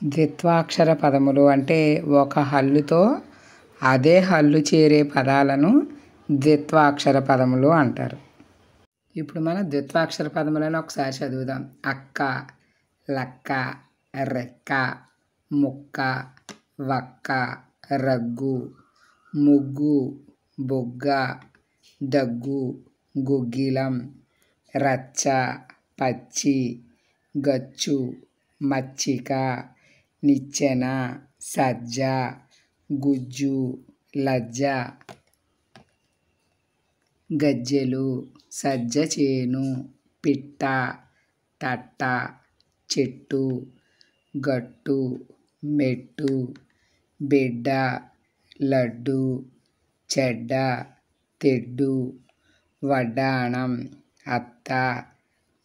ద్విత్వాక్షర పదములు అంటే ఒక హల్లుతో అదే హల్లు చేరే పదాలను ద్విత్వాక్షర పదములు అంటారు. ఇప్పుడు మనం ద్విత్వాక్షర పదములను ఒకసారి చదువుదాం. అక్క, లక్క, రెక్క, ముక్క, వక్క, రగ్గు, ముగ్గు, బొగ్గ, దగ్గు, గుగ్గిలం, రచ్చ, పచ్చి, గచ్చు, మచ్చిక, నిచ్చెన, సజ్జ, గుజ్జు, లజ్జ, గజ్జెలు, సజ్జ చేను, పిట్ట, తట్ట, చెట్టు, గట్టు, మెట్టు, బిడ్డ, లడ్డు, చెడ్డ, తెడ్డు, వడ్డాణం, అత్త,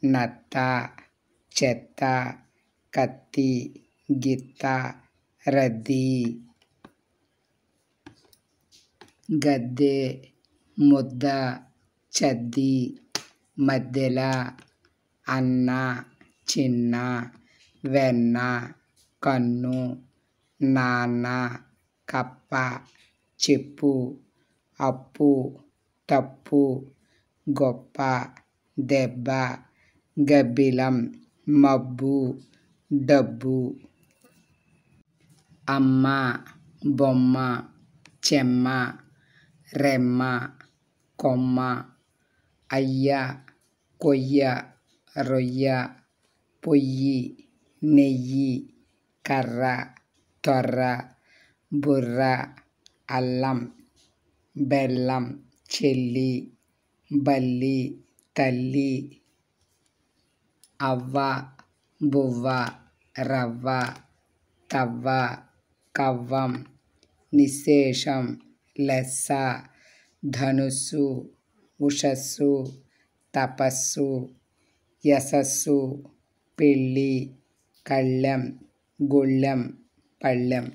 నత్త, చెత్త, కత్తి, గిత్త, రద్దీ, గద్దె, ముద్ద, చద్ది, మద్దెల, అన్న, చిన్న, వెన్న, కన్ను, నాన్న, కప్ప, చెప్పు, అప్పు, తప్పు, గొప్ప, దెబ్బ, గబ్బిలం, మబ్బు, డబ్బు, అమ్మ, బొమ్మ, చెమ్మ, రెమ్మ, కొమ్మ, అయ్య, కొయ్య, రొయ్య, పొయ్యి, నెయ్యి, కర్ర, తొర్ర, బుర్ర, అల్లం, బెల్లం, చెల్లి, బల్లి, తల్లి, అవ్వ, బువ్వ, రవ్వ, తవ్వ, కవ్వం, నిశ్శేషం, లెస్స, ధనుస్సు, ఉషస్సు, తపస్సు, యశస్సు, పెళ్ళి, కళ్ళెం, గొళ్ళెం, పళ్ళెం.